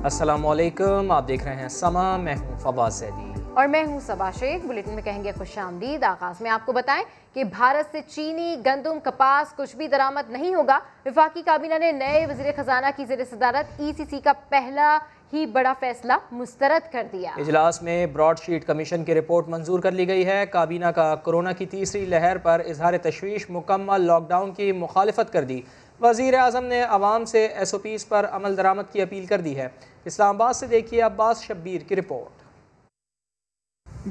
अस्सलामुअलैकुम, आप देख रहे हैं समा। मैं हूँ फवाद ज़ैदी और मैं हूँ सबा शेख। बुलेटिन में कहेंगे खुशामदीद। आगाज़ में आपको बताएं कि भारत से चीनी, गंदम, कपास कुछ भी दरामद नहीं होगा। वफाकी काबीना ने नए वज़ीर ख़जाना की ज़ेर सदारत ECC का पहला ही बड़ा फैसला मुस्तरद कर दिया। इजलास में ब्रॉडशीट कमीशन की रिपोर्ट मंजूर कर ली गई है। काबीना का कोरोना की तीसरी लहर पर इजहार तशवीश, मुकम्मल लॉकडाउन की मुखालिफत कर दी। वज़ीर आज़म ने अवाम से SOPs पर अमल दरामद की अपील कर दी है। इस्लामाबाद से देखिए अब्बास शब्बीर की रिपोर्ट।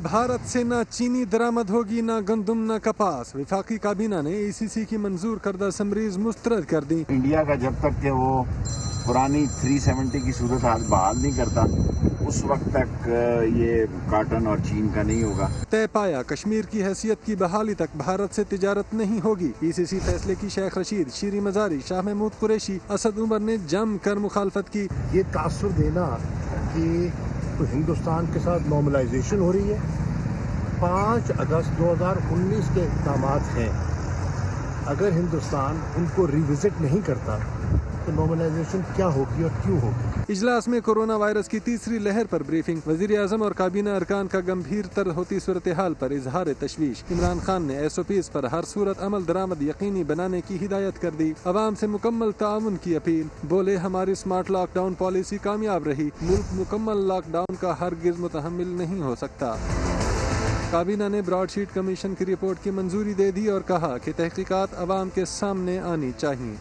भारत से न चीनी दरामद होगी, न गंदम, न कपास। वफाकी काबीना ने ECC की मंजूर करदा समरीज मुस्तरद कर दी। इंडिया का जब तक के वो पुरानी 370 की सूरत हाल बहाल नहीं करता, उस वक्त तक ये काटन और चीन का नहीं होगा। तय पाया कश्मीर की हैसियत की बहाली तक भारत से तिजारत नहीं होगी। ECC फैसले की शेख रशीद, शीरी मजारी, शाह महमूद कुरैशी, असद उमर ने जम कर मुखालफत की। ये तासुर देना कि तो हिंदुस्तान के साथ नॉर्मलाइजेशन हो रही है। 5 अगस्त 2019 के इक़दाम हैं, अगर हिंदुस्तान उनको रिविजिट नहीं करता तो नॉर्मलाइजेशन क्या होगी और क्यों होगी। इजलास में कोरोना वायरस की तीसरी लहर पर ब्रीफिंग। वज़ीर आज़म और काबीना अरकान का गंभीर तर होती सूरत हाल पर इजहार तशवीश। इमरान खान ने SOPs पर हर सूरत अमल दरामद यकीनी बनाने की हिदायत कर दी। अवाम से मुकम्मल ताउन की अपील। बोले हमारी स्मार्ट लॉकडाउन पॉलिसी कामयाब रही। मुल्क मुकम्मल लॉकडाउन का हरगिज मुतहम्मिल नहीं हो सकता। काबीना ने ब्रॉडशीट कमीशन की रिपोर्ट की मंजूरी दे दी और कहा कि तहकीकात अवाम के सामने आनी चाहिए।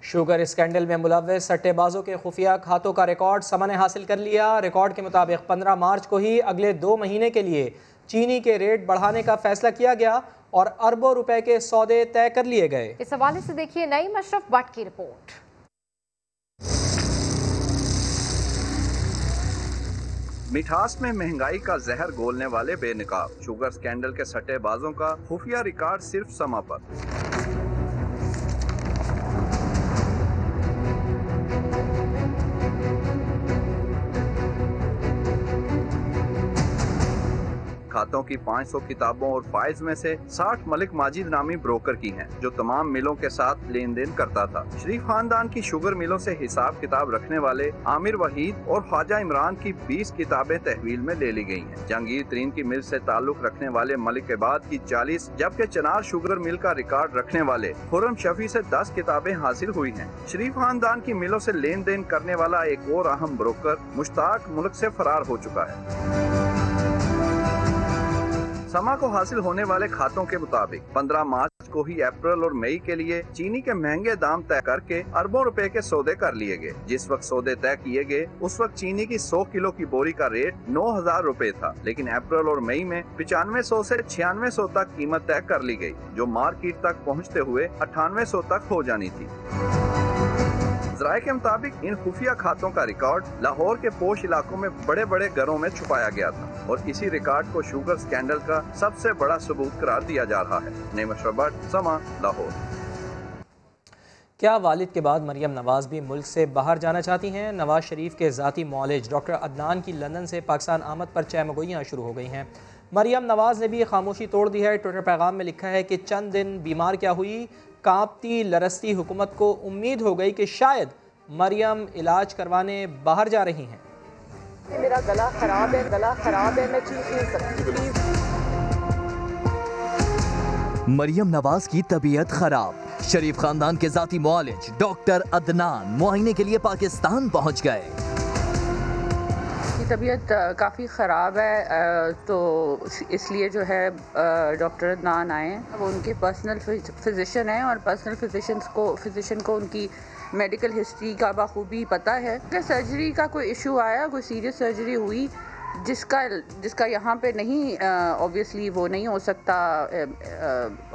शुगर स्कैंडल में मुलव्वस सट्टेबाजों के खुफिया खातों का रिकॉर्ड समा ने हासिल कर लिया। रिकॉर्ड के मुताबिक 15 मार्च को ही अगले 2 महीने के लिए चीनी के रेट बढ़ाने का फैसला किया गया और अरबों रुपए के सौदे तय कर लिए गए। इस हवाले से देखिए नई मशरफ भट्ट की रिपोर्ट। मिठास में महंगाई का जहर घोलने वाले बेनकाब शुगर स्कैंडल के सट्टेबाजों का खुफिया रिकॉर्ड सिर्फ समा पर। खातों की 500 किताबों और फाइल्स में से 60 मलिक माजिद नामी ब्रोकर की हैं, जो तमाम मिलों के साथ लेन देन करता था। शरीफ खानदान की शुगर मिलों से हिसाब किताब रखने वाले आमिर वहीद और ख्वाजा इमरान की 20 किताबें तहवील में ले ली गई हैं। जहांगीर तरीन की मिल से ताल्लुक रखने वाले मलिक इबाद की 40, जबकि चनार शुगर मिल का रिकॉर्ड रखने वाले खुर्रम शफी से 10 किताबें हासिल हुई हैं। शरीफ खानदान की मिलों से लेन देन करने वाला एक और अहम ब्रोकर मुश्ताक मुल्क से फरार हो चुका है। समा को हासिल होने वाले खातों के मुताबिक 15 मार्च को ही अप्रैल और मई के लिए चीनी के महंगे दाम तय करके अरबों रुपए के सौदे कर लिए गए। जिस वक्त सौदे तय किए गए उस वक्त चीनी की 100 किलो की बोरी का रेट 9,000 रुपए था, लेकिन अप्रैल और मई में 9500 से 9600 तक कीमत तय कर ली गई, जो मार्केट तक पहुँचते हुए 9800 तक हो जानी थी। ज़राए के मुताबिक इन खुफिया खातों का रिकॉर्ड लाहौर के पोश इलाकों में बड़े बड़े घरों में छुपाया गया था और इसी रिकॉर्ड को शुगर स्कैंडल का सबसे बड़ा सबूत करार दिया जा रहा है। नेमशर भट्ट, समा, लाहौर। क्या वालिद के बाद मरियम नवाज भी मुल्क से बाहर जाना चाहती हैं? नवाज शरीफ के ज़ाती मौलिज डॉक्टर अदनान की लंदन से पाकिस्तान आमद पर चहमगोइयाँ शुरू हो गई हैं। मरियम नवाज ने भी खामोशी तोड़ दी है। ट्विटर पैगाम में लिखा है कि चंद दिन बीमार क्या हुई, कांपती लरसती हुकूमत को उम्मीद हो गई कि शायद मरियम इलाज करवाने बाहर जा रही हैं। मेरा गला खराब है, मैं चीख नहीं सकती। मरियम नवाज की तबीयत खराब। शरीफ खानदान के जाती मुआलिज डॉक्टर अदनान मुआइने के लिए पाकिस्तान पहुंच गए। तबीयत काफ़ी ख़राब है, तो इसलिए जो है डॉक्टर अदनान आए। वो उनके पर्सनल फिजिशियन हैं और पर्सनल फिजिशियन को उनकी मेडिकल हिस्ट्री का बखूबी पता है। अगर सर्जरी का कोई इशू आया, कोई सीरियस सर्जरी हुई जिसका यहाँ पे नहीं, ऑब्वियसली वो नहीं हो सकता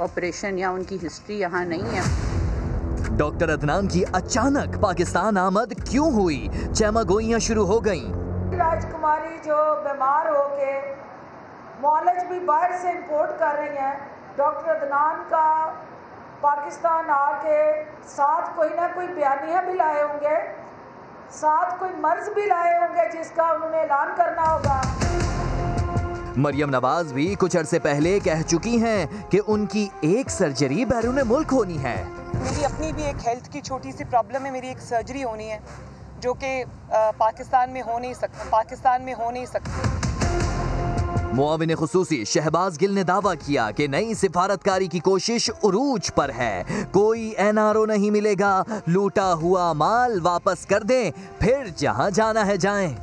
ऑपरेशन, या उनकी हिस्ट्री यहाँ नहीं है। डॉक्टर अदनान की अचानक पाकिस्तान आमद क्यों हुई? चहमगोइयाँ शुरू हो गईं। राजकुमारी जो बीमार हो के मौलज भी बाहर से इंपोर्ट कर रही हैं, डॉक्टर अदनान का पाकिस्तान आके साथ कोई ना कोई बयानिया भी लाए होंगे, साथ कोई मर्ज भी लाए होंगे जिसका उन्होंने ऐलान करना होगा। मरियम नवाज भी कुछ अरसे पहले कह चुकी हैं कि उनकी एक सर्जरी बैरून मुल्क होनी है। मेरी अपनी भी एक हेल्थ की छोटी सी प्रॉब्लम है, मेरी एक सर्जरी होनी है जो कि पाकिस्तान में हो नहीं सकता। मुआविन खुसूसी शहबाज गिल ने दावा किया कि नई सिफारतकारी की कोशिश उरूज पर है। कोई एनआरओ नहीं मिलेगा, लूटा हुआ माल वापस कर दें, फिर जहां जाना है जाएं।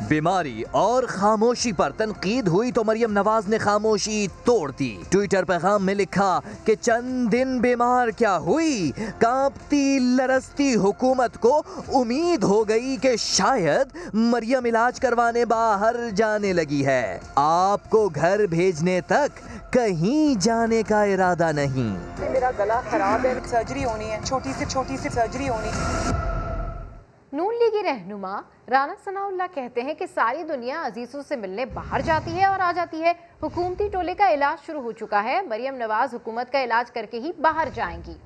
बीमारी और खामोशी पर तनकीद हुई तो मरियम नवाज ने खामोशी तोड़ दी। ट्विटर पैगाम में लिखा कि चंद दिन बीमार क्या हुई, कांपती लरसती हुकूमत को उम्मीद हो गई कि शायद मरियम इलाज करवाने बाहर जाने लगी है। आपको घर भेजने तक कहीं जाने का इरादा नहीं। मेरा गला खराब है, सर्जरी होनी है, छोटी सी सर्जरी होनी है। नून लीगी रहनुमा राना सनाउल्लाह कहते हैं कि सारी दुनिया अजीजों से मिलने बाहर जाती है और आ जाती है। हुकूमती टोले का इलाज शुरू हो चुका है। मरियम नवाज हुकूमत का इलाज करके ही बाहर जाएंगी।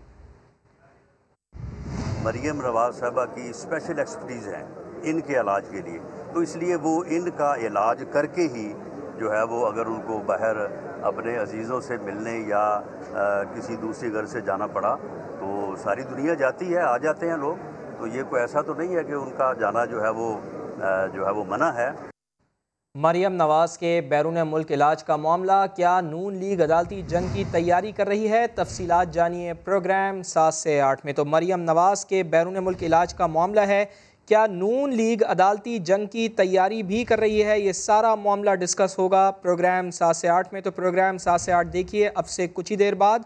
मरियम नवाज साहबा की स्पेशल एक्सपर्टीज़ है इनके इलाज के लिए, तो इसलिए वो इनका इलाज करके ही जो है वो अगर उनको बाहर अपने अजीज़ों से मिलने या किसी दूसरी घर से जाना पड़ा तो सारी दुनिया जाती है, आ जाते हैं लोग। तो ये कोई ऐसा तो नहीं है कि उनका जाना जो है वो मना है। मरियम नवाज के बैरून मुल्क इलाज का मामला, क्या नून लीग अदालती जंग की तैयारी कर रही है? तफसीलात जानिए प्रोग्राम 7 से 8 में। तो मरियम नवाज के बैरून मुल्क इलाज का मामला है, क्या नून लीग अदालती जंग की तैयारी भी कर रही है? ये सारा मामला डिस्कस होगा प्रोग्राम 7 से 8 में। तो प्रोग्राम 7 से 8 देखिए अब से कुछ ही देर बाद,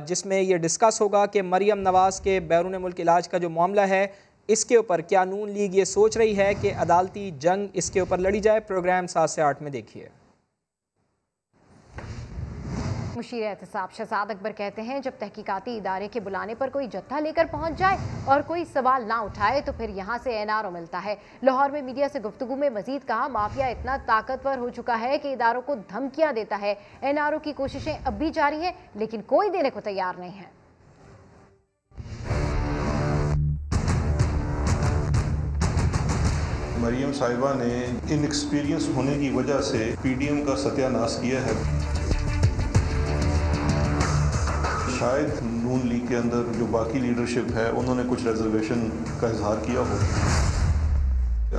जिसमें ये डिस्कस होगा कि मरियम नवाज के बैरून मुल्क इलाज का जो मामला है इसके ऊपर क्या नून लीग ये सोच रही है कि अदालती जंग इसके ऊपर लड़ी जाए। प्रोग्राम 7 से 8 में देखिए। मुशीर एहतसाब शहजाद अकबर कहते हैं जब तहकीकाती इदारे के बुलाने पर कोई जत्था लेकर पहुंच जाए और कोई सवाल ना उठाए तो फिर यहाँ से एनआरओ मिलता है। लाहौर में मीडिया से गुफ्तगू में मजीद कहा, माफिया इतना ताकतवर हो चुका है कि इदारों को धमकियां देता है। एनआरओ की कोशिशें अब भी जारी हैं लेकिन कोई देने को तैयार नहीं है। मरियम साहिबा ने इनएक्सपीरियंस होने की वजह से पीडीएम का सत्यानाश किया है। शायद नून लीग के अंदर जो बाकी लीडरशिप है उन्होंने कुछ रिजर्वेशन का इजहार किया हो।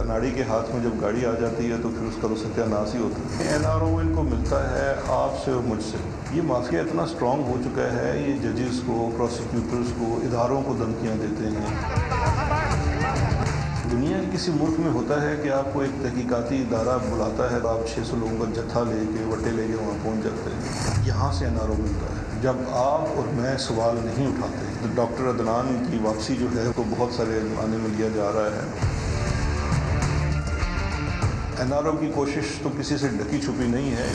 नाड़ी के हाथ में जब गाड़ी आ जाती है तो फिर उसका तो सत्यानाश ही होता है। एनआरओ इनको मिलता है आपसे और मुझसे। ये माफिया इतना स्ट्रांग हो चुका है, ये जजेस को, प्रोसिक्यूटर्स को, इदारों को धमकियाँ देते हैं। दुनिया के किसी मुल्क में होता है कि आपको एक तहकीकाती इदारा बुलाता है, आप 600 लोगों का जत्था लेके वटे लेके वहाँ पहुँच जाते हैं। यहाँ से एनआरओ मिलता है। जब आप और मैं सवाल नहीं उठाते तो डॉक्टर अदनान की वापसी जो है तो बहुत सारे आने में लिया जा रहा है। एनआरओ की कोशिश तो किसी से ढकी छुपी नहीं है,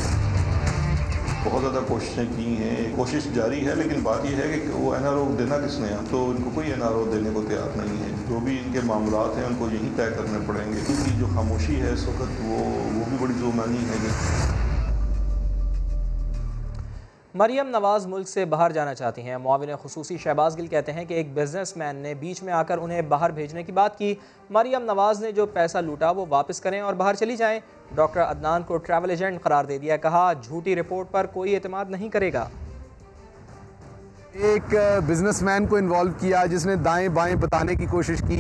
बहुत ज़्यादा कोशिशें की हैं, कोशिश जारी है। लेकिन बात यह है कि वो एनआरओ देना किसने है, तो इनको कोई एनआरओ देने को तैयार नहीं है। जो भी इनके मामलात हैं उनको यही तय करने पड़ेंगे। इनकी जो खामोशी है इस वक्त वो भी बड़ी जुर्मानी है। मरियम नवाज मुल्क से बाहर जाना चाहती हैं। मुआविन खुसूसी शहबाज गिल कहते हैं कि एक बिजनेसमैन ने बीच में आकर उन्हें बाहर भेजने की बात की। मरियम नवाज ने जो पैसा लूटा वो वापस करें और बाहर चली जाएं। डॉक्टर अदनान को ट्रैवल एजेंट करार दे दिया। कहा झूठी रिपोर्ट पर कोई एतमाद नहीं करेगा। एक बिजनेसमैन को इन्वॉल्व किया जिसने दाएं बाएं बताने की कोशिश की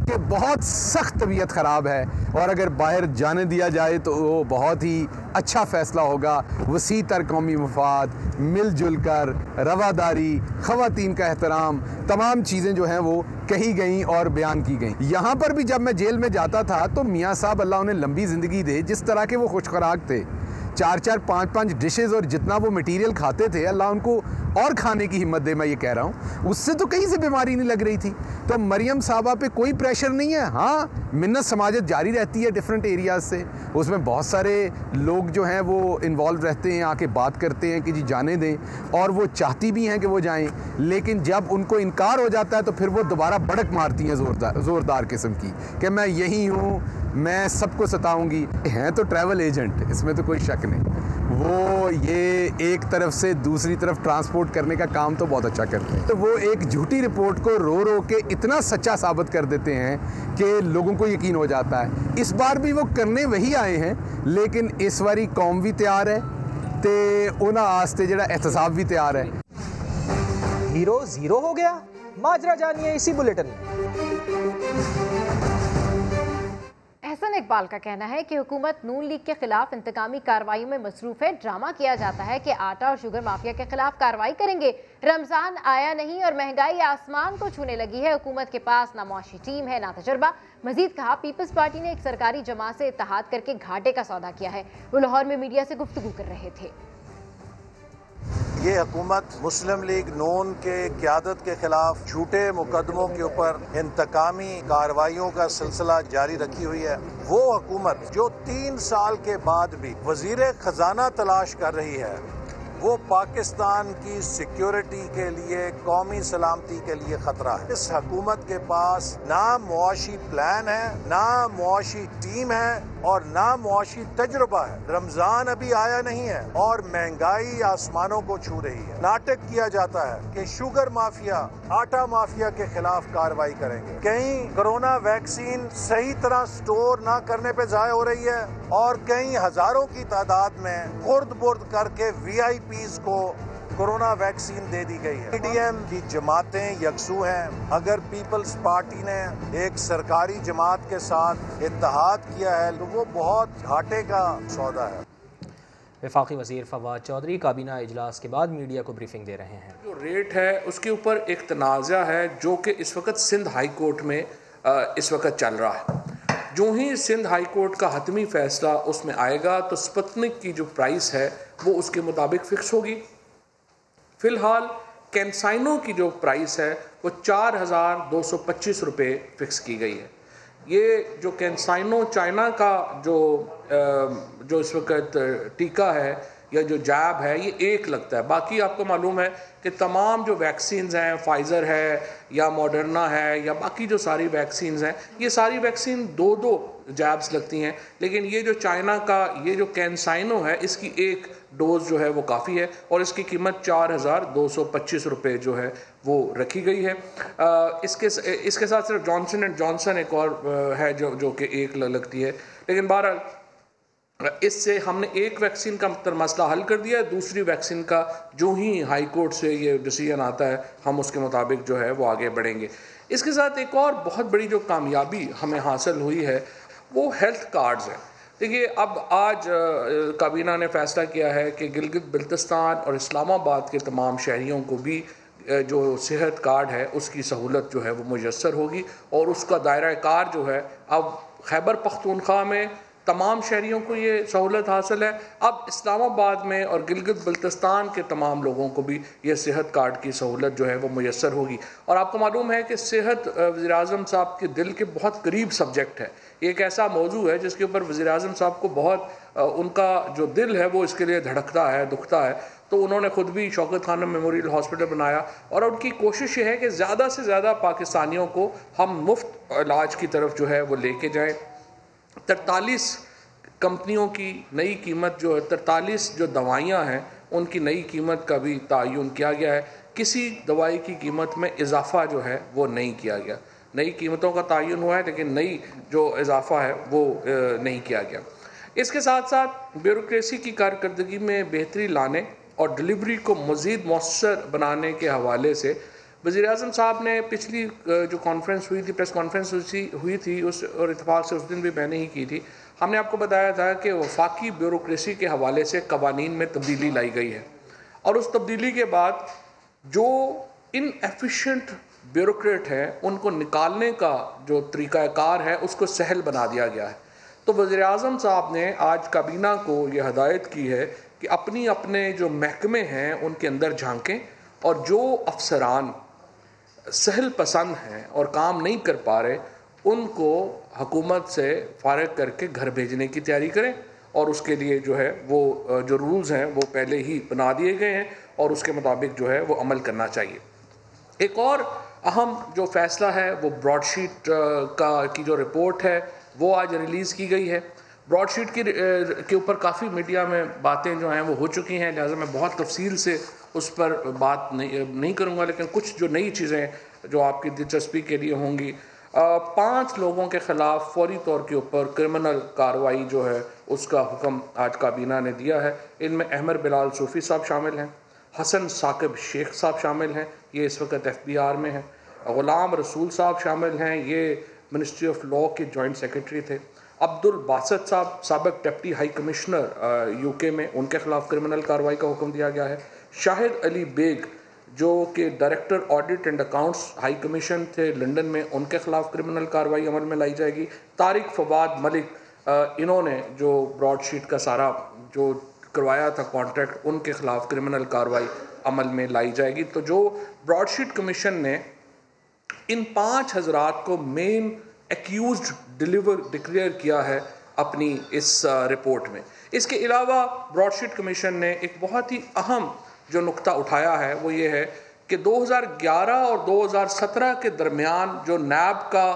कि बहुत सख्त तबीयत ख़राब है और अगर बाहर जाने दिया जाए तो वो बहुत ही अच्छा फ़ैसला होगा। वसी तर कौमी मफाद, मिलजुल कर, रवादारी, ख़वातीन का एहतराम, तमाम चीज़ें जो हैं वो कही गई और बयान की गई। यहाँ पर भी जब मैं जेल में जाता था तो मियाँ साहब अल्लाह उन्हें लंबी ज़िंदगी दे, जिस तरह के वो खुश खुराक थे, 4-4, 5-5 डिशेज़ और जितना वो मटीरियल खाते थे, अल्लाह उनको और खाने की हिम्मत दे। मैं ये कह रहा हूँ उससे तो कहीं से बीमारी नहीं लग रही थी। तो मरियम साहबा पे कोई प्रेशर नहीं है। हाँ, मिन्नत समाजत जारी रहती है डिफरेंट एरियाज़ से, उसमें बहुत सारे लोग जो हैं वो इन्वॉल्व रहते हैं, आके बात करते हैं कि जी जाने दें, और वो चाहती भी हैं कि वो जाएं। लेकिन जब उनको इनकार हो जाता है तो फिर वो दोबारा भड़क मारती हैं ज़ोरदार किस्म की कि मैं यही हूँ, मैं सबको सताऊंगी। हैं तो ट्रैवल एजेंट, इसमें तो कोई शक नहीं। वो ये एक तरफ से दूसरी तरफ ट्रांसपोर्ट करने का काम तो बहुत अच्छा करते हैं। तो वो एक झूठी रिपोर्ट को रो रो के इतना सच्चा साबित कर देते हैं कि लोगों को यकीन हो जाता है। इस बार भी वो करने वही आए हैं, लेकिन इस बारी कौम भी तैयार है ते उन्हां आस्ते जेड़ा एहतसाब भी तैयार है। हीरो जीरो हो गया। माजरा जानिए इसी बुलेटिन में। एहसन इकबाल का कहना है कि हुकूमत नून लीग के खिलाफ इंतकामी कार्रवाई में मसरूफ है। ड्रामा किया जाता है कि आटा और शुगर माफिया के खिलाफ कार्रवाई करेंगे। रमजान आया नहीं और महंगाई आसमान को छूने लगी है। हुकूमत के पास ना मुआशी टीम है ना तजर्बा। मजीद कहा, पीपल्स पार्टी ने एक सरकारी जमात से इत्तेहाद करके घाटे का सौदा किया है। वो लाहौर में मीडिया से गुफ्तगू कर रहे थे। ये हुकूमत मुस्लिम लीग नून के क़यादत के खिलाफ झूठे मुकदमों के ऊपर इंतकामी कार्रवाइयों का सिलसिला जारी रखी हुई है। वो हुकूमत जो 3 साल के बाद भी वजीर खजाना तलाश कर रही है, वो पाकिस्तान की सिक्योरिटी के लिए, कौमी सलामती के लिए खतरा है। इस हुकूमत के पास ना मुआशी प्लान है, ना मुआशी टीम है और ना मुआशी तजुर्बा है। रमजान अभी आया नहीं है और महंगाई आसमानों को छू रही है। नाटक किया जाता है कि शुगर माफिया, आटा माफिया के खिलाफ कार्रवाई करेंगे। कहीं कोरोना वैक्सीन सही तरह स्टोर ना करने पे ज़ाया हो रही है और कहीं हजारों की तादाद में खुर्द बुर्द करके VIPs को कोरोना वैक्सीन दे दी गई है। PDM की जमातें यकसू हैं। अगर पीपल्स पार्टी ने एक सरकारी जमात के साथ इत्तेहाद किया है तो वो बहुत घाटे का सौदा है। वफाकी वज़ीर फवाद चौधरी काबीना इजलास के बाद मीडिया को ब्रीफिंग दे रहे हैं। जो रेट है उसके ऊपर एक तनाज़ा है जो कि इस वक्त सिंध हाई कोर्ट में इस वक्त चल रहा है। जो ही सिंध हाई कोर्ट का हतमी फैसला उसमें आएगा तो स्पुतनिक की जो प्राइस है वो उसके मुताबिक फ़िक्स होगी। फ़िलहाल कैंसाइनो की जो प्राइस है वो 4,225 रुपये फ़िक्स की गई है। ये जो कैंसाइनो चाइना का जो इस वक्त टीका है या जो जैब है ये एक लगता है। बाकी आपको मालूम है कि तमाम जो वैक्सीन्स हैं, फाइज़र है या मॉडर्ना है या बाकी जो सारी वैक्सीन्स हैं, ये सारी वैक्सीन 2-2 जैब्स लगती हैं। लेकिन ये जो चाइना का ये जो कैंसाइनो है इसकी एक डोज जो है वो काफ़ी है और इसकी कीमत 4,225 रुपये जो है वो रखी गई है। इसके साथ सिर्फ जॉनसन एंड जॉनसन एक और है जो कि एक लगती है। लेकिन बहरहाल इससे हमने एक वैक्सीन का मसला हल कर दिया है। दूसरी वैक्सीन का जो ही हाई कोर्ट से ये डिसीजन आता है हम उसके मुताबिक जो है वो आगे बढ़ेंगे। इसके साथ एक और बहुत बड़ी जो कामयाबी हमें हासिल हुई है वो हेल्थ कार्ड्स हैं। देखिए, अब आज काबीना ने फैसला किया है कि गिलगित बिल्तिस्तान और इस्लामाबाद के तमाम शहरियों को भी जो सेहत कार्ड है उसकी सहूलत जो है वो मुयस्सर होगी और उसका दायरा कार जो है अब खैबर पख्तूनख्वा में तमाम शहरियों को ये सहूलत हासिल है। अब इस्लामाबाद में और गिलगित बल्तिस्तान के तमाम लोगों को भी ये सेहत कार्ड की सहूलत जो है वो मुयस्सर होगी। और आपको मालूम है कि सेहत वज़ीर-ए-आज़म साहब के दिल के बहुत करीब सब्जेक्ट है। एक ऐसा मौजू है जिसके ऊपर वज़ीर-ए-आज़म साहब को बहुत उनका जो दिल है वो इसके लिए धड़कता है, दुखता है। तो उन्होंने ख़ुद भी शौकत खानम मेमोरियल हॉस्पिटल बनाया और उनकी कोशिश ये है कि ज़्यादा से ज़्यादा पाकिस्तानियों को हम मुफ्त इलाज की तरफ जो है वो लेके जाएँ। 43 कंपनियों की नई कीमत जो है, 43 जो दवाइयाँ हैं उनकी नई कीमत का भी तयन किया गया है। किसी दवाई की कीमत में इजाफ़ा जो है वो नहीं किया गया। नई कीमतों का तयन हुआ है लेकिन नई जो इजाफ़ा है वो नहीं किया गया। इसके साथ साथ ब्यूरोक्रेसी की कारकर्दगी में बेहतरी लाने और डिलीवरी को मज़ीद मौसर बनाने के हवाले से वज़ीर-ए-आज़म साहब ने पिछली जो कॉन्फ्रेंस हुई थी, प्रेस कॉन्फ्रेंस हुई थी उस और इत्तेफाक से उस दिन भी मैंने ही की थी। हमने आपको बताया था कि वफाकी ब्यूरोक्रेसी के हवाले से कवानीन में तब्दीली लाई गई है और उस तब्दीली के बाद जो इनएफिशिएंट ब्यूरोक्रेट हैं उनको निकालने का जो तरीक़ाकार है उसको सहल बना दिया गया है। तो वज़ीर-ए-आज़म साहब ने आज काबीना को ये हदायत की है कि अपने जो महकमे हैं उनके अंदर झांकें और जो अफसरान सहल पसंद हैं और काम नहीं कर पा रहे उनको हुकूमत से फ़ारिग करके घर भेजने की तैयारी करें और उसके लिए जो है वो जो रूल्स हैं वो पहले ही बना दिए गए हैं और उसके मुताबिक जो है वो अमल करना चाहिए। एक और अहम जो फ़ैसला है वो ब्रॉडशीट की जो रिपोर्ट है वो आज रिलीज़ की गई है। ब्रॉडशीट के ऊपर काफ़ी मीडिया में बातें जो हैं वो हो चुकी हैं, लिहाजा मैं बहुत तफसील से उस पर बात नहीं करूँगा। लेकिन कुछ जो नई चीज़ें जो आपकी दिलचस्पी के लिए होंगी, 5 लोगों के ख़िलाफ़ फौरी तौर के ऊपर क्रिमिनल कार्रवाई जो है उसका हुक्म आज काबीना ने दिया है। इनमें अहमद बिलाल सूफ़ी साहब शामिल हैं, हसन साकिब शेख साहब शामिल हैं, ये इस वक्त FBR में हैं, ग़ुलाम रसूल साहब शामिल हैं, ये मिनिस्ट्री ऑफ लॉ के जॉइंट सेक्रेटरी थे। अब्दुल बासत साहब साबिक डिप्टी हाई कमिश्नर यूके में, उनके खिलाफ क्रिमिनल कार्रवाई का हुक्म दिया गया है। शाहिद अली बेग जो कि director audit and accounts high commission थे लंदन में, उनके खिलाफ क्रिमिनल कार्रवाई अमल में लाई जाएगी। तारिक फवाद मलिक, इन्होंने जो ब्रॉडशीट का सारा जो करवाया था कॉन्ट्रैक्ट, उनके खिलाफ क्रिमिनल कार्रवाई अमल में लाई जाएगी। तो जो ब्रॉडशीट कमीशन ने इन 5 हज़रात को मेन एक्यूज्ड डिक्लेयर किया है अपनी इस रिपोर्ट में। इसके अलावा ब्रॉडशीट कमीशन ने एक बहुत ही अहम जो नुक्ता उठाया है वो ये है कि 2011 और 2017 के दरमियान जो नैब का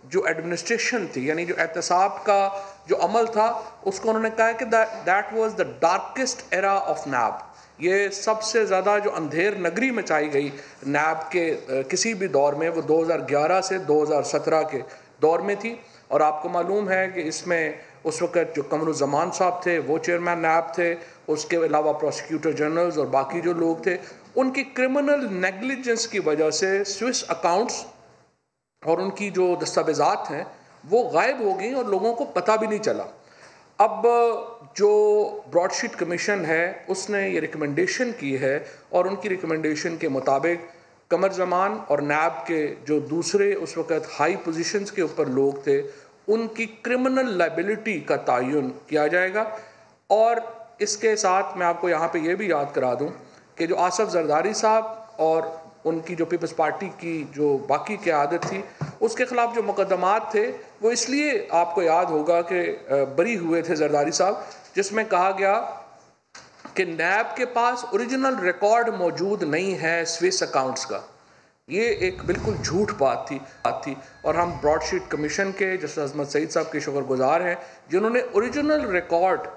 जो एडमिनिस्ट्रेशन थी, यानी जो एहतसाब का जो अमल था, उसको उन्होंने कहा कि that was the darkest era of NAB. ये सबसे ज़्यादा जो अंधेर नगरी मचाई गई नैब के किसी भी दौर में, वो 2011 से 2017 के दौर में थी। और आपको मालूम है कि इसमें उस वक़्त जो कमरुज़्ज़मान साहब थे वो चेयरमैन नैब थे, उसके अलावा प्रोसिक्यूटर जनरल्स और बाकी जो लोग थे, उनकी क्रिमिनल नेग्लिजेंस की वजह से स्विस अकाउंट्स और उनकी जो दस्तावेज़ात हैं वो गायब हो गई और लोगों को पता भी नहीं चला। अब जो ब्रॉडशीट कमीशन है उसने ये रिकमेंडेशन की है और उनकी रिकमेंडेशन के मुताबिक कमरुज़्ज़मान और नैब के जो दूसरे उस वक़्त हाई पोजीशंस के ऊपर लोग थे, उनकी क्रिमिनल लायबिलिटी का तयन किया जाएगा। और इसके साथ मैं आपको यहाँ पे ये भी याद करा दूँ कि जो आसफ जरदारी साहब और उनकी जो पीपल्स पार्टी की जो बाकी क़यादत थी, उसके ख़िलाफ़ जो मुकदमात थे वो इसलिए आपको याद होगा कि बरी हुए थे जरदारी साहब, जिसमें कहा गया कि नैब के पास ओरिजिनल रिकॉर्ड मौजूद नहीं है स्विस अकाउंट्स का। ये एक बिल्कुल झूठ बात थी और हम ब्रॉडशीट कमीशन के जस्टिस अजमत सईद साहब के शुक्रगुजार हैं जिन्होंने ओरिजिनल रिकॉर्ड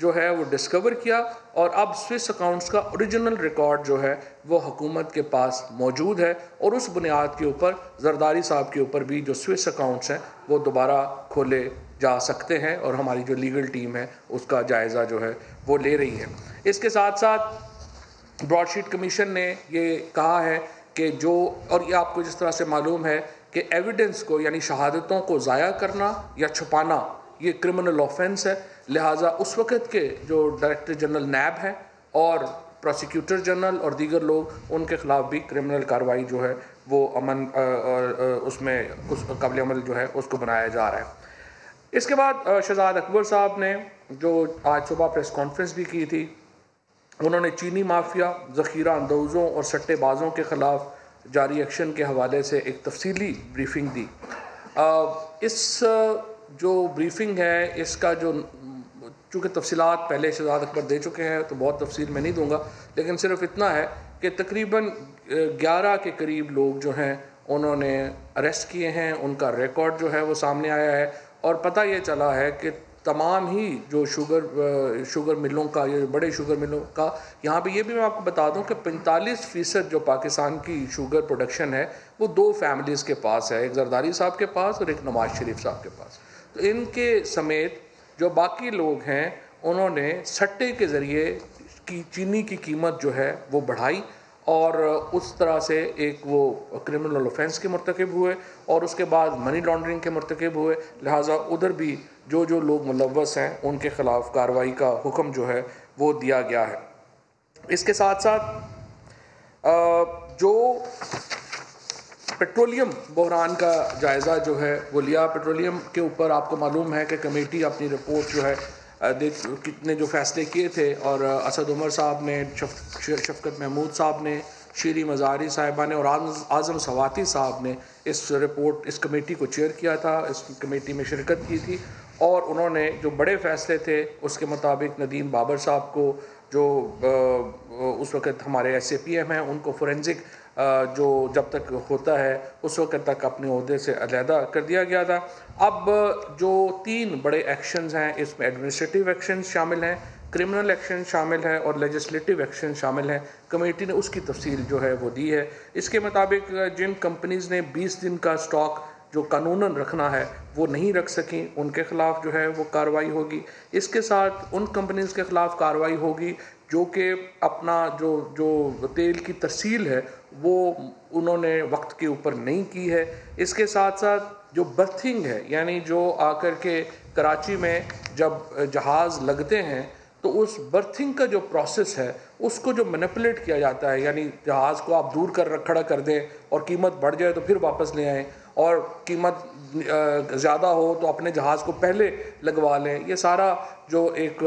जो है वो डिस्कवर किया और अब स्विस अकाउंट्स का ओरिजिनल रिकॉर्ड जो है वो हुकूमत के पास मौजूद है। और उस बुनियाद के ऊपर जरदारी साहब के ऊपर भी जो स्विस अकाउंट्स हैं वो दोबारा खोले जा सकते हैं और हमारी जो लीगल टीम है उसका जायज़ा जो है वो ले रही है। इसके साथ साथ ब्रॉडशीट कमीशन ने ये कहा है कि जो, और ये आपको जिस तरह से मालूम है कि एविडेंस को यानी शहादतों को ज़ाया करना या छुपाना ये क्रिमिनल ऑफेंस है, लिहाजा उस वक़्त के जो डायरेक्टर जनरल नैब हैं और प्रोसिक्यूटर जनरल और दीगर लोग, उनके ख़िलाफ़ भी क्रिमिनल कार्रवाई जो है वो उसमें उस काबिल अमल जो है उसको बनाया जा रहा है। इसके बाद शहजाद अकबर साहब ने जो आज सुबह प्रेस कॉन्फ्रेंस भी की थी, उन्होंने चीनी माफिया, ज़ख़ीरा अंदोज़ों और सट्टेबाज़ों के ख़िलाफ़ जारी एक्शन के हवाले से एक तफसीली ब्रीफिंग दी। इस जो ब्रीफिंग है इसका जो चूँकि तफसीलात पहले शहजाद अकबर दे चुके हैं तो बहुत तफसील मैं नहीं दूंगा, लेकिन सिर्फ इतना है कि तकरीबन 11 के करीब लोग जो हैं उन्होंने अरेस्ट किए हैं, उनका रिकॉर्ड जो है वो सामने आया है और पता ये चला है कि तमाम ही जो शुगर मिलों का, ये बड़े शुगर मिलों का, यहाँ पे ये भी मैं आपको बता दूं कि 45% जो पाकिस्तान की शुगर प्रोडक्शन है वो 2 फैमिलीज़ के पास है, एक जरदारी साहब के पास और एक नवाज शरीफ साहब के पास। तो इनके समेत जो बाकी लोग हैं उन्होंने सट्टे के ज़रिए की चीनी की कीमत जो है वो बढ़ाई और उस तरह से एक वो क्रिमिनल ऑफेंस के मर्तकब हुए और उसके बाद मनी लॉन्ड्रिंग के मर्तकब हुए। लिहाजा उधर भी जो जो लोग मुलव्वस हैं उनके ख़िलाफ़ कार्रवाई का हुक्म जो है वो दिया गया है। इसके साथ साथ जो पेट्रोलियम बहरान का जायज़ा जो है वो लिया। पेट्रोलियम के ऊपर आपको मालूम है कि कमेटी अपनी रिपोर्ट जो है कितने जो फ़ैसले किए थे और असद उमर साहब ने, शफकत महमूद साहब ने, शीरी मज़ारी साहिबा ने और आज़म सवाती साहब ने इस कमेटी को चेयर किया था, इस कमेटी में शिरकत की थी और उन्होंने जो बड़े फ़ैसले थे उसके मुताबिक नदीम बाबर साहब को, जो उस वक़्त हमारे SAPM हैं, उनको फोरेंसिक जो जब तक होता है उस वक्त तक अपने ओहदे से अलहदा कर दिया गया था। अब जो 3 बड़े एक्शंस हैं इसमें एडमिनिस्ट्रेटिव एक्शंस शामिल हैं, क्रिमिनल एक्शन शामिल है और लेजिस्लेटिव एक्शन शामिल हैं। कमेटी ने उसकी तफसील जो है वो दी है। इसके मुताबिक जिन कंपनीज़ ने 20 दिन का स्टॉक जो कानूनन रखना है वो नहीं रख सकी, उनके ख़िलाफ़ जो है वो कार्रवाई होगी। इसके साथ उन कंपनीज़ के ख़िलाफ़ कार्रवाई होगी जो कि अपना जो तेल की तरसील है वो उन्होंने वक्त के ऊपर नहीं की है। इसके साथ साथ जो बर्थिंग है, यानी जो आकर के कराची में जब जहाज़ लगते हैं तो उस बर्थिंग का जो प्रोसेस है उसको जो मैनिपुलेट किया जाता है, यानी जहाज़ को आप दूर कर खड़ा कर दें और कीमत बढ़ जाए तो फिर वापस ले आएँ, और कीमत ज़्यादा हो तो अपने जहाज़ को पहले लगवा लें, ये सारा जो एक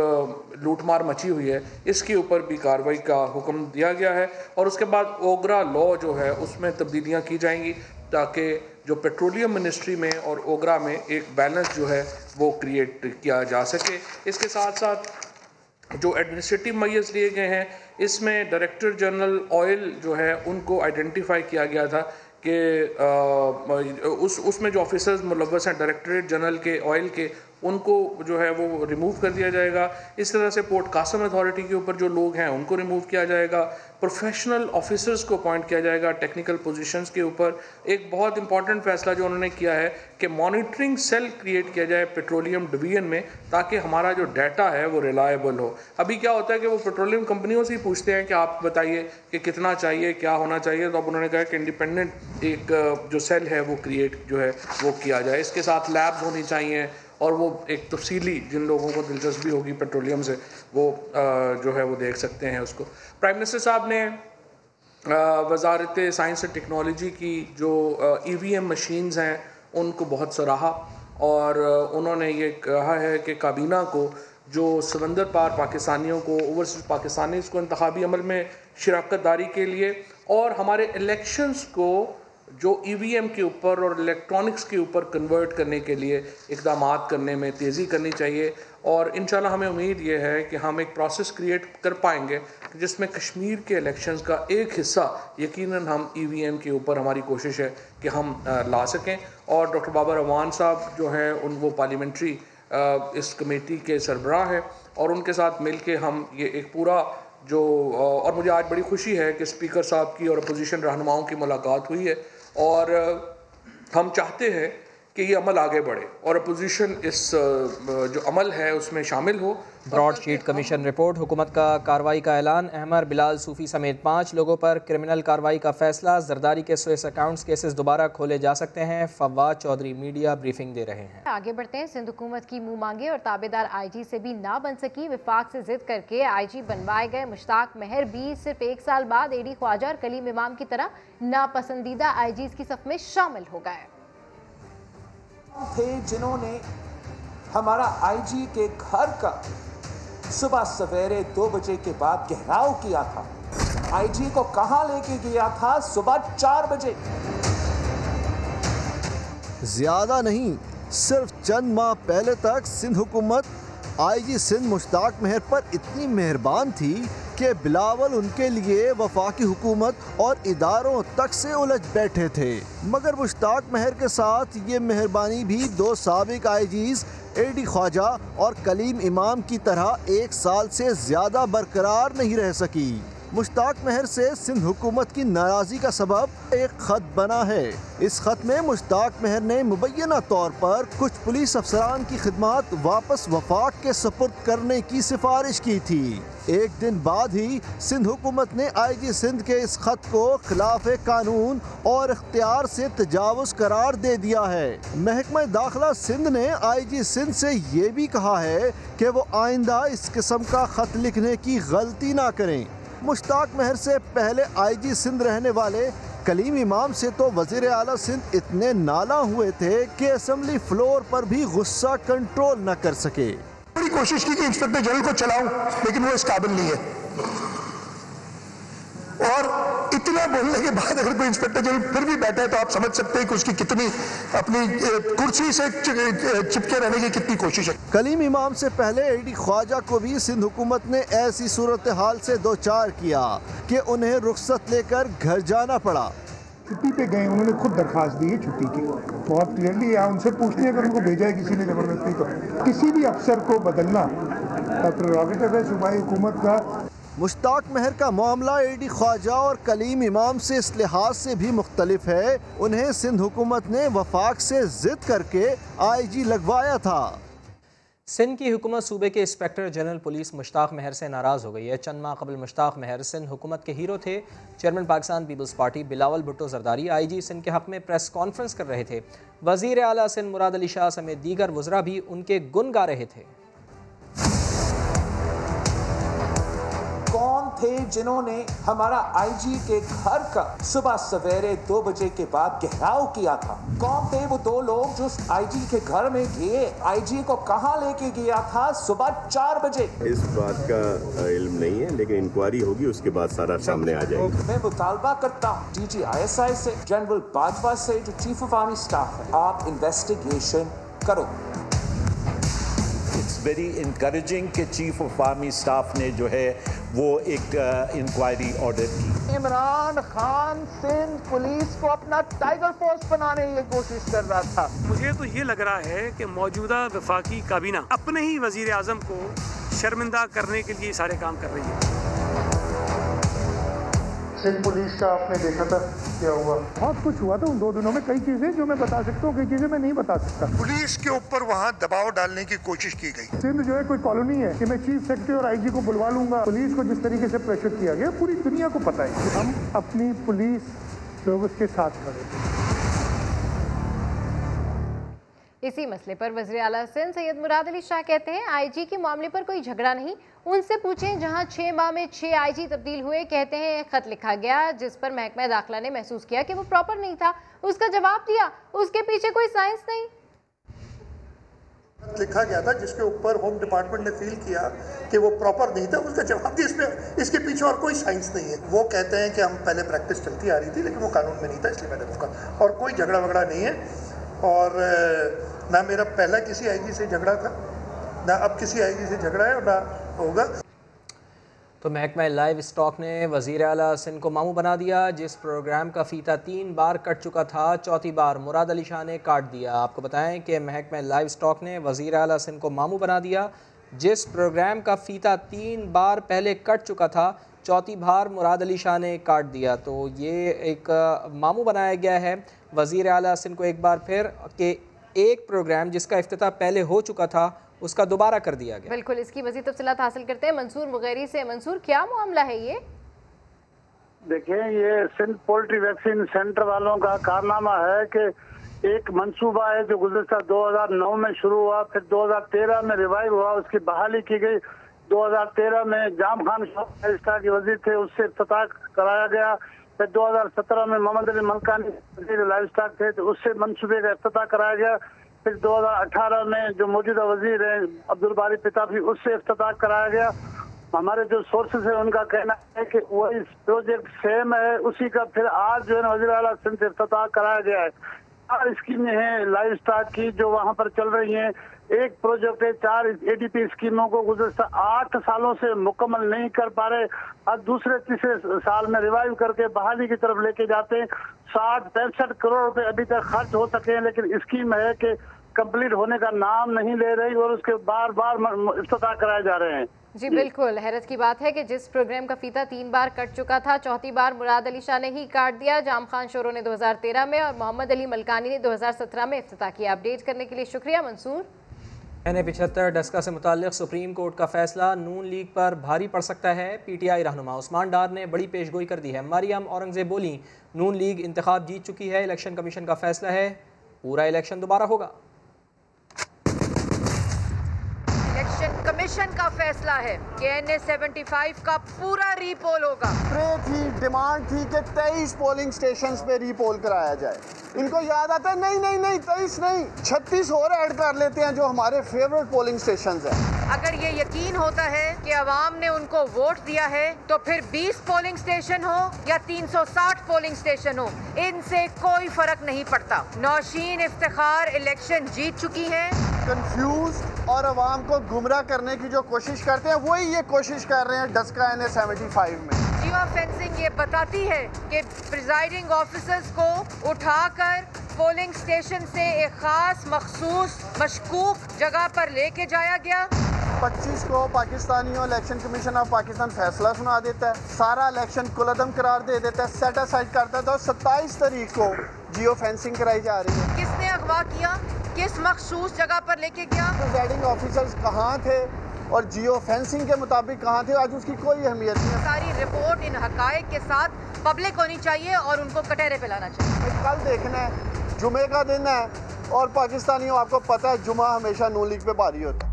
लूटमार मची हुई है इसके ऊपर भी कार्रवाई का हुक्म दिया गया है। और उसके बाद ओगरा लॉ जो है उसमें तब्दीलियाँ की जाएंगी ताकि जो पेट्रोलियम मिनिस्ट्री में और ओगरा में एक बैलेंस जो है वो क्रिएट किया जा सके। इसके साथ साथ जो एडमिनिस्ट्रेटिव मेजर्स लिए गए हैं इसमें डायरेक्टर जनरल ऑयल जो है उनको आइडेंटिफाई किया गया था कि उसमें जो ऑफिसर्स मुलव्वस हैं डायरेक्टरेट जनरल के ऑयल के, उनको जो है वो रिमूव कर दिया जाएगा। इस तरह से पोर्ट कासम अथॉरिटी के ऊपर जो लोग हैं उनको रिमूव किया जाएगा। प्रोफेशनल ऑफिसर्स को अपॉइंट किया जाएगा टेक्निकल पोजीशंस के ऊपर। एक बहुत इंपॉर्टेंट फैसला जो उन्होंने किया है कि मॉनिटरिंग सेल क्रिएट किया जाए पेट्रोलियम डिवीजन में, ताकि हमारा जो डाटा है वो रिलायबल हो। अभी क्या होता है कि वो पेट्रोलियम कंपनियों से ही पूछते हैं कि आप बताइए कि कितना चाहिए, क्या होना चाहिए, तो अब उन्होंने कहा कि इंडिपेंडेंट एक जो सेल है वो क्रिएट जो है वो किया जाए। इसके साथ लैब्स होनी चाहिए और वो एक तफसीली जिन लोगों को दिलचस्पी होगी पेट्रोलियम से वो जो है वो देख सकते हैं उसको। प्राइम मिनिस्टर साहब ने वजारत साइंस और टेक्नोलॉजी की जो EVM मशीन्स हैं उनको बहुत सराहा, और उन्होंने ये कहा है कि काबीना को जो समंदर पार पाकिस्तानियों को, ओवरसीज पाकिस्तानीज़ को इंतखाबी अमल में शिराकत दारी के लिए और हमारे इलेक्शंस को जो EVM के ऊपर और इलेक्ट्रॉनिक्स के ऊपर कन्वर्ट करने के लिए इक़दामात करने में तेज़ी करनी चाहिए। और इंशाल्लाह हमें उम्मीद ये है कि हम एक प्रोसेस क्रिएट कर पाएंगे जिसमें कश्मीर के इलेक्शंस का एक हिस्सा यकीनन हम EVM के ऊपर हमारी कोशिश है कि हम ला सकें। और डॉक्टर बाबर अवान साहब जो हैं वो पार्लियामेंट्री इस कमेटी के सरबराह हैं, और उनके साथ मिल के हम ये एक पूरा जो और मुझे आज बड़ी खुशी है कि स्पीकर साहब की और अपोजिशन रहनुमाओं की मुलाकात हुई है, और हम चाहते हैं कि ये अमल आगे बढ़े और अपोजिशन इस जो अमल है उसमें शामिल हो। ब्रॉडशीट कमीशन रिपोर्ट, हुकूमत का कार्रवाई का ऐलान, अहमर बिलाल सूफी समेत 5 लोगों पर क्रिमिनल कार्रवाई का फैसला, जरदारी के स्विस अकाउंट्स केसेस दोबारा खोले जा सकते हैं। फवाद चौधरी मीडिया ब्रीफिंग दे रहे हैं। आगे बढ़ते हैं। सिंध हुकूमत की मुंह मांगे और ताबेदार IG से भी ना बन सकी, विफाक से जिद करके IG बनवाए गए मुश्ताक महर भी सिर्फ 1 साल बाद AD ख्वाजा और कलीम इमाम की तरह नापसंदीदा IGs की सफ में शामिल हो गए थे, जिन्होंने हमारा IG के घर का सुबह सवेरे 2 बजे के बाद घेराव किया था। IG को कहां लेके गया था? सुबह 4 बजे। ज्यादा नहीं, सिर्फ चंद माह पहले तक सिंध हुकूमत IG सिंध मुश्ताक महर पर इतनी मेहरबान थी कि बिलावल उनके लिए वफाकी हुकूमत और इदारों तक से उलझ बैठे थे। मगर मुश्ताक महर के साथ ये मेहरबानी भी 2 साबिक IGs AD ख्वाजा और कलीम इमाम की तरह 1 साल से ज़्यादा बरकरार नहीं रह सकी। मुश्ताक महर से सिंध हुकूमत की नाराज़गी का सबब एक ख़त बना है। इस ख़त में मुश्ताक महर ने मुबैना तौर पर कुछ पुलिस अफसरान की खिदमत वापस वफाक के सुपुर्द करने की सिफारिश की थी। एक दिन बाद ही सिंध हुकूमत ने IG सिंध के इस ख़त को खिलाफ कानून और इख्तियार से तजावुज़ करार दे दिया है। महकमा दाखिला सिंध ने IG सिंध से ये भी कहा है कि वो आइंदा इस किस्म का ख़त लिखने की गलती ना करें। मुश्ताक महर से पहले IG सिंध रहने वाले कलीम इमाम से तो वज़ीर आला सिंध इतने नाला हुए थे कि असेंबली फ्लोर पर भी गुस्सा कंट्रोल न कर सके। बड़ी कोशिश की कि इंस्पेक्टर जनरल को चलाऊं, लेकिन वो इस काबिल नहीं है। और इतना बोलने के बाद अगर कोई इंस्पेक्टर जनरल फिर भी बैठा है तो आप समझ सकते हैं कि उसकी कितनी अपनी कुर्सी से चिपके रहने की कितनी कोशिश है। कलीम इमाम से पहले AD ख्वाजा को भी सिंध हुकूमत ने ऐसी सूरत हाल से दो चार किया कि उन्हें रुख्सत लेकर घर जाना पड़ा। छुट्टी पे गए, उन्होंने खुद दरखास्त दी है छुट्टी की, बहुत क्लियरली है। उनसे पूछते हैं अगर उनको भेजा है किसी ने जबरदस्ती तो। किसी भी अफसर को बदलना प्रेरोगेटिव है सूबाई हुकूमत का। मुश्ताक महर का मामला AD ख्वाजा और कलीम इमाम से इस लिहाज से भी मुख्तलिफ है, उन्हें सिंध हुकूमत ने वफाक से जिद करके IG लगवाया था। सिंध की हुकूमत सूबे के इंस्पेक्टर जनरल पुलिस मुश्ताक महर से नाराज़ हो गई है। चंद माह कबल मुश्ताक महर सिंध हुकूमत के हीरो थे। चेयरमैन पाकिस्तान पीपल्स पार्टी बिलावल भुट्टो जरदारी IG सिंध के हक़ में प्रेस कॉन्फ्रेंस कर रहे थे। वज़ीर आला सिंध मुराद अली शाह समेत दीगर वज़रा भी उनके गुन गा रहे थे। कौन थे जिन्होंने हमारा IG के घर का सुबह सवेरे 2 बजे के बाद घेराव किया था? कौन थे वो 2 लोग जो IG के घर में गए? IG को कहां लेके गया था सुबह 4 बजे? इस बात का इल्म नहीं है, लेकिन इंक्वायरी होगी, उसके बाद सारा सामने आ जाएगा। मैं मुतालबा करता हूँ DG ISI से, जनरल बाजवा से, जो चीफ ऑफ आर्मी स्टाफ है, आप इन्वेस्टिगेशन करो। इट्स वेरी इनकरेजिंग कि चीफ ऑफ आर्मी स्टाफ ने जो है वो एक इंक्वायरी ऑर्डर की। इमरान खान सिंध पुलिस को अपना टाइगर फोर्स बनाने की कोशिश कर रहा था। मुझे तो ये लग रहा है कि मौजूदा वफाकी काबीना अपने ही वजीर आजम को शर्मिंदा करने के लिए सारे काम कर रही है। सिंध पुलिस का आपने देखा था क्या हुआ? बहुत कुछ हुआ था उन 2 दिनों में। कई चीजें जो मैं बता सकता हूँ, कई चीजें मैं नहीं बता सकता। पुलिस के ऊपर वहाँ दबाव डालने की कोशिश की गई। सिंध जो है कोई कॉलोनी है कि मैं चीफ सेक्रेटरी और IG को बुलवा लूंगा। पुलिस को जिस तरीके से प्रेशर किया गया पूरी दुनिया को पता है। हम अपनी पुलिस लोगों के साथ खड़े थे। इसी मसले पर वज़ीर आला सिंध सैयद मुराद अली शाह कहते हैं IG के मामले पर कोई झगड़ा नहीं, उनसे पूछें जहां 6 माह में 6 IG तब्दील हुए। कहते हैं एक खत लिखा गया जिस पर महकमा दाखिला ने महसूस किया कि वो प्रॉपर नहीं था, उसका जवाब दिया, उसके पीछे कोई साइंस नहीं। लिखा गया था जिसके ऊपर होम डिपार्टमेंट ने फील किया कि वो प्रॉपर नहीं था, उसका जवाब दिया। इसके पीछे और कोई साइंस नहीं है। वो कहते हैं कि हम पहले प्रैक्टिस चलती आ रही थी लेकिन वो कानून में नहीं था, इसलिए मैंने उसका, और कोई झगड़ा वगड़ा नहीं है। और ना मेरा पहला किसी IG से झगड़ा था, ना अब किसी IG से झगड़ा है और ना होगा। तो महकमा लाइव स्टॉक ने वज़ीर आला सिंध को मामू बना दिया। जिस प्रोग्राम का फीता 3 बार कट चुका था, 4थी बार मुराद अली शाह ने काट दिया। आपको बताएं कि महकमा लाइव स्टॉक ने वज़ीर आला सिंध को मामू बना दिया। जिस प्रोग्राम का फीता 3 बार पहले कट चुका था, 4थी बार मुराद अली शाह ने काट दिया। तो ये एक मामू बनाया गया है वज़ीर आला सिंध को एक बार फिर कि एक प्रोग्राम जिसका इफ्तिताह पहले हो चुका था उसका दोबारा कर दिया गया। बिल्कुल, इसकी मज़ीद तफसीलात हासिल करते हैं मंसूर मुगैरी से। मंसूर, क्या मामला है ये? देखिए, ये सिंध पोल्ट्री वैक्सीन सेंटर वालों का कारनामा है कि एक मंसूबा है जो गुज़श्ता 2009 में शुरू हुआ, फिर 2013 में रिवाइव हुआ, उसकी बहाली की गई। 2013 में जाम खान शाह के वजीर थे, उससे इफ्तिताह कराया गया। फिर 2017 में मोहम्मद अली मलकानी वजीर लाइव स्टॉक थे, तो उससे मंसूबे का इफ्तिताह कराया गया। फिर 2018 में जो मौजूदा वजीर हैं अब्दुल बारी पिताफी, उससे इफ्तिताह कराया गया। हमारे जो सोर्सेज है उनका कहना है कि वही प्रोजेक्ट सेम है, उसी का फिर आज जो है वज़ीर आला सिंध से इफ्तिताह कराया गया है। 4 स्कीमें हैं लाइव स्टॉक की जो वहाँ पर चल रही हैं। एक प्रोजेक्ट है, 4 ADP स्कीमों को गुज़श्ता 8 सालों से मुकम्मल नहीं कर पा रहे, अब दूसरे तीसरे साल में रिवाइव करके बहाली की तरफ लेके जाते हैं। 60-65 करोड़ रुपए अभी तक खर्च हो सके हैं, लेकिन स्कीम है कि कंप्लीट होने का नाम नहीं ले रही और उसके बार बार इफ्तिताह कराए जा रहे हैं। जी बिल्कुल, हैरत की बात है कि जिस प्रोग्राम का फीता 3 बार कट चुका था, 4थी बार मुराद अली शाह ने ही काट दिया। जाम खान शोरो ने 2013 में और मोहम्मद अली मलकानी ने 2017 में इफ्तिताह किया। अपडेट करने के लिए शुक्रिया मंसूर। NA-75 डस्का से मुताल्लिक़ सुप्रीम कोर्ट का फैसला नून लीग पर भारी पड़ सकता है। PTI रहनुमा उस्मान डार ने बड़ी पेशगोई कर दी है। मरियम औरंगजेब बोली, नून लीग इंतखाब जीत चुकी है, इलेक्शन कमीशन का फैसला है, पूरा इलेक्शन दोबारा होगा। इलेक्शन कमीशन का फैसला है कि NA-75 का पूरा रीपोल होगा। थी डिमांड थी कि 23 पोलिंग स्टेशंस पे रीपोल कराया जाए। इनको याद आता है नहीं 23 नहीं, 36 और ऐड कर लेते हैं जो हमारे फेवरेट पोलिंग स्टेशंस हैं। अगर ये यकीन होता है कि अवाम ने उनको वोट दिया है तो फिर 20 पोलिंग स्टेशन हो या 360 पोलिंग स्टेशन हो, इनसे कोई फर्क नहीं पड़ता। नौशीन इफ्तिखार इलेक्शन जीत चुकी है। कंफ्यूज और अवाम को गुमराह करने की जो कोशिश करते हैं वही ये कोशिश कर रहे हैं डस्का NA-75 में। जियो फेंसिंग ये बताती है कि प्रिजाइडिंग ऑफिसर्स को उठाकर पोलिंग स्टेशन से एक खास मखसूस मशकूक जगह पर लेके जाया गया। 25 को पाकिस्तानियों इलेक्शन कमीशन ऑफ पाकिस्तान फैसला सुना देता है, सारा इलेक्शन कुलअदम करार दे देता है, सेट असाइड करता है। तो 27 तारीख को जियो फेंसिंग कराई जा रही है। किसने अगवा किया? किस मखसूस जगह पर लेके गया? प्रिजाइडिंग ऑफिसर्स कहाँ थे और जियो फेंसिंग के मुताबिक कहाँ थे, आज उसकी कोई अहमियत नहीं है। सारी रिपोर्ट इन हकायक के साथ पब्लिक होनी चाहिए और उनको कटहरे पे लाना चाहिए। कल देखना है, जुमे का दिन है और पाकिस्तानियों, आपको पता है जुमा हमेशा नून लीग पे भारी होता है।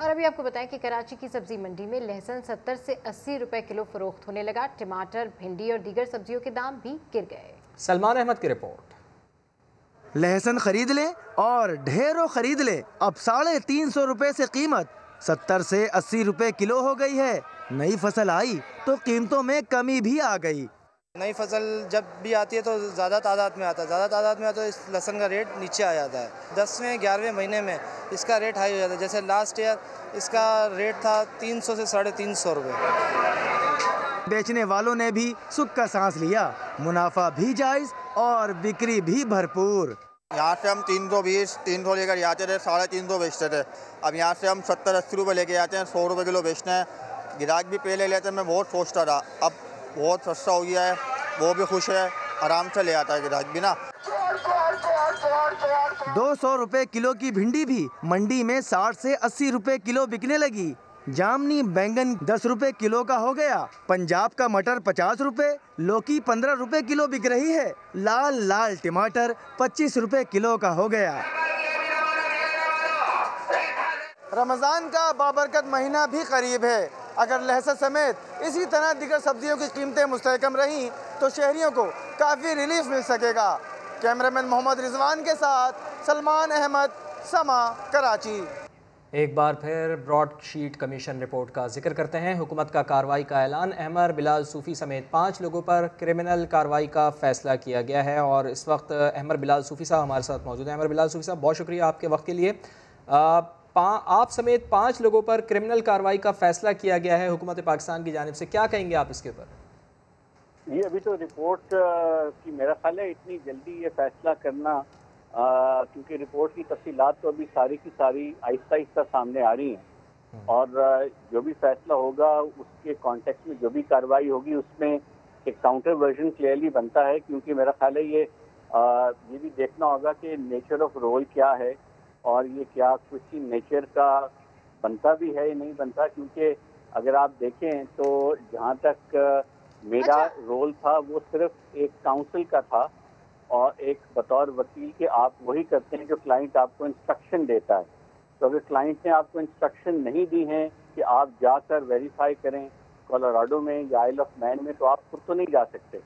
और अभी आपको बताएं कि कराची की सब्जी मंडी में लहसुन 70 से 80 रुपए किलो फरोख्त होने लगा। टमाटर, भिंडी और दीगर सब्जियों के दाम भी गिर गए। सलमान अहमद की रिपोर्ट। लहसुन खरीद लें और ढेरों खरीद लें। अब 350 रुपए से कीमत 70 से 80 रुपए किलो हो गई है। नई फसल आई तो कीमतों में कमी भी आ गई। नई फसल जब भी आती है तो ज़्यादा तादाद में आता है, तो इस लहसुन का रेट नीचे आ जाता है। 10वें 11वें महीने में इसका रेट हाई हो जाता है। जैसे लास्ट ईयर इसका रेट था 300 से 350 रुपये। बेचने वालों ने भी सुख का सांस लिया। मुनाफा भी जायज़ और बिक्री भी भरपूर। यहाँ से हम 320, 300 लेकर जाते थे, 350 बेचते थे। अब यहाँ से हम 70-80 रुपये लेके आते हैं, 100 रुपये किलो बेचते हैं। ग्राहक भी पहले लेते हैं, मैं बहुत सोचता था, अब बहुत सस्ता हो गया है, वो भी खुश है, आराम से ले आता है ग्राहक भी ना। 200 रुपए किलो की भिंडी भी मंडी में 60 से 80 रुपए किलो बिकने लगी। जामनी बैंगन 10 रुपए किलो का हो गया। पंजाब का मटर 50 रुपए, लौकी 15 रुपए किलो बिक रही है। लाल लाल टमाटर 25 रुपए किलो का हो गया। रमज़ान का बाबरकत महीना भी करीब है। अगर लहसुन समेत इसी तरह दीगर सब्जियों की कीमतें मुस्तहकम रहीं तो शहरियों को काफ़ी रिलीफ मिल सकेगा। कैमरामैन मोहम्मद रिजवान के साथ सलमान अहमद, समा, कराची। एक बार फिर ब्रॉडशीट कमीशन रिपोर्ट का जिक्र करते हैं। हुकूमत का कार्रवाई का ऐलान। अहमर बिलाल सूफ़ी समेत 5 लोगों पर क्रिमिनल कार्रवाई का फैसला किया गया है और इस वक्त अहमर बिलाल सूफ़ी साहब हमारे साथ मौजूद हैं। अहमर बिलाल सूफ़ी साहब, बहुत शुक्रिया आपके वक्त के लिए। आप समेत 5 लोगों पर क्रिमिनल कार्रवाई का फैसला किया गया है हुकूमत पाकिस्तान की जानिब से, क्या कहेंगे आप इसके ऊपर? ये अभी तो रिपोर्ट की मेरा ख्याल है इतनी जल्दी ये फैसला करना, क्योंकि रिपोर्ट की तफसीलात तो अभी सारी की सारी आहिस्ता आहिस्ता सामने आ रही हैं और जो भी फैसला होगा उसके कॉन्टेक्स्ट में जो भी कार्रवाई होगी उसमें एक काउंटर वर्जन क्लियरली बनता है, क्योंकि मेरा ख्याल है ये भी देखना होगा कि नेचर ऑफ रोल क्या है और ये क्या किसी नेचर का बनता भी है या नहीं बनता। क्योंकि अगर आप देखें तो जहाँ तक मेरा रोल था वो सिर्फ एक काउंसिल का था और एक बतौर वकील के आप वही करते हैं जो क्लाइंट आपको इंस्ट्रक्शन देता है। तो अगर क्लाइंट ने आपको इंस्ट्रक्शन नहीं दी है कि आप जाकर वेरीफाई करें कोलोराडो में या आइल ऑफ मैन में, तो आप खुद तो नहीं जा सकते।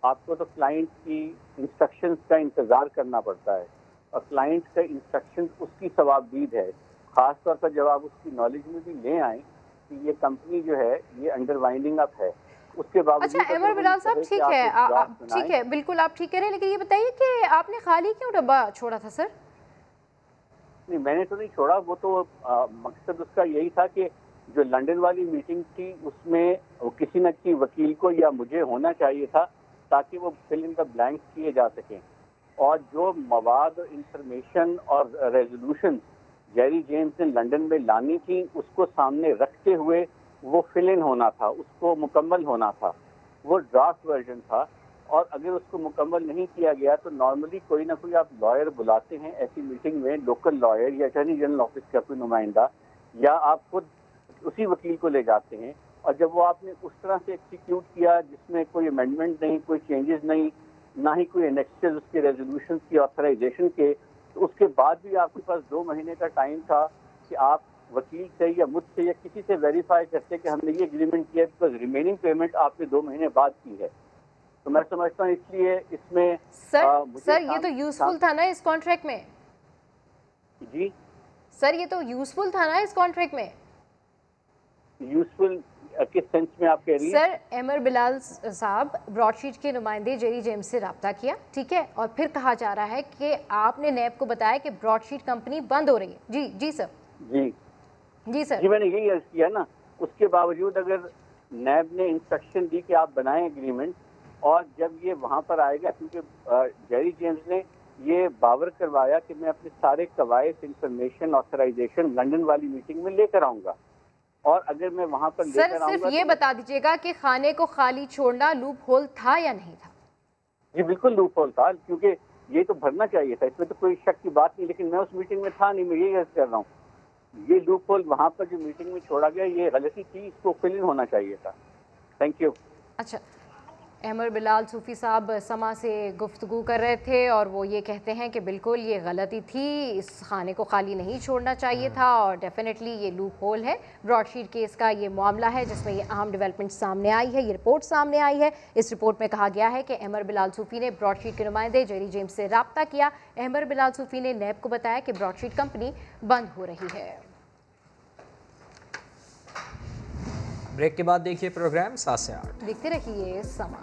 आपको तो क्लाइंट की इंस्ट्रक्शंस का इंतज़ार करना पड़ता है और क्लाइंट का इंस्ट्रक्शन उसकी सवाबदीद है। ख़ास तौर पर जब आप उसकी नॉलेज में भी ले आएँ कि ये कंपनी जो है ये अंडर वाइंडिंग अप है, उसके बावजूद। अच्छा अहमर बिलाल साहब, ठीक है, ठीक है, बिल्कुल आप ठीक कह रहे हैं, लेकिन ये बताइए कि आपने खाली क्यों डब्बा छोड़ा था सर? नहीं, मैंने तो नहीं छोड़ा, वो तो मकसद उसका यही था कि जो लंदन वाली मीटिंग थी उसमें किसी न किसी वकील को या मुझे होना चाहिए था ताकि वो फिल इन द ब्लैंक्स किए जा सकें और जो मवाद, इंफॉर्मेशन और रेजोल्यूशन जेरी जेम्स ने लंदन में लानी थी उसको सामने रखते हुए वो फिल इन होना था, उसको मुकम्मल होना था। वो ड्राफ्ट वर्जन था और अगर उसको मुकम्मल नहीं किया गया तो नॉर्मली कोई ना कोई आप लॉयर बुलाते हैं ऐसी मीटिंग में, लोकल लॉयर या अटॉर्नी जनरल ऑफिस का कोई नुमाइंदा, या आप खुद उसी वकील को ले जाते हैं। और जब वो आपने उस तरह से एक्सिक्यूट किया जिसमें कोई अमेंडमेंट नहीं, कोई चेंजेस नहीं, ना ही कोई एनेक्सेस उसके रेजोल्यूशन की ऑथराइजेशन के, तो उसके बाद भी आपके पास 2 महीने का टाइम था कि आप वकील से या मुझसे या किसी से वेरीफाई करते कि हमने ये एग्रीमेंट किया, बिकॉज रिमेनिंग पेमेंट आपने 2 महीने बाद की है। तो मैं समझता हूँ इसलिए इसमें सर ये तो यूजफुल था ना इस कॉन्ट्रैक्ट में? जी सर ये तो यूजफुल था ना इस कॉन्ट्रैक्ट में? यूजफुल किस सेंस में आप कह रही हैं? सर अहमर बिलाल साहब ब्रॉडशीट के नुमाइंदे जेरी जेम्स से रब्ता किया, ठीक है, और फिर कहा जा रहा है कि आपने नैब को बताया कि ब्रॉडशीट कंपनी बंद हो रही है। जी जी सर। जी सर। जी मैंने यही अर्ज किया ना। उसके बावजूद अगर नैब ने इंस्ट्रक्शन दी कि आप बनाएं एग्रीमेंट, और जब ये वहाँ पर आएगा, क्योंकि जेरी जेम्स ने ये बावर करवाया कि मैं अपने सारे कवायद, इंफॉर्मेशन, ऑथराइजेशन लंदन वाली मीटिंग में लेकर आऊँगा, और अगर मैं वहाँ पर लेकर आऊँगा सिर्फ ये बता दीजिएगा कि खाने को खाली छोड़ना लूप होल था या नहीं था? जी बिल्कुल लूप होल था, क्योंकि ये तो भरना चाहिए था, इसमें तो कोई शक की बात नहीं, लेकिन मैं उस मीटिंग में था नहीं, मैं यही अर्ज कर रहा हूँ। ये लूप होल वहाँ पर जो मीटिंग में छोड़ा गया, ये गलती थी, इसको फिल इन होना चाहिए था। Thank you. अच्छा, अहमर बिलाल सूफ़ी साहब समा से गुफ्तगू कर रहे थे और वो ये कहते हैं कि बिल्कुल ये गलती थी, इस खाने को खाली नहीं छोड़ना चाहिए था और डेफिनेटली ये लूप होल है। ब्रॉडशीट केस का ये मामला है जिसमें ये अहम डेवलपमेंट सामने आई है, ये रिपोर्ट सामने आई है। इस रिपोर्ट में कहा गया है कि अहमर बिलाल सूफ़ी ने ब्रॉडशीट के नुमाइंदे जेरी जेम्स से रब्ता किया। अहमर बिलाल सूफ़ी ने नैब को बताया कि ब्रॉडशीट कंपनी बंद हो रही है। ब्रेक के बाद देखिए प्रोग्राम 7 से 8। देखते रहिए समा।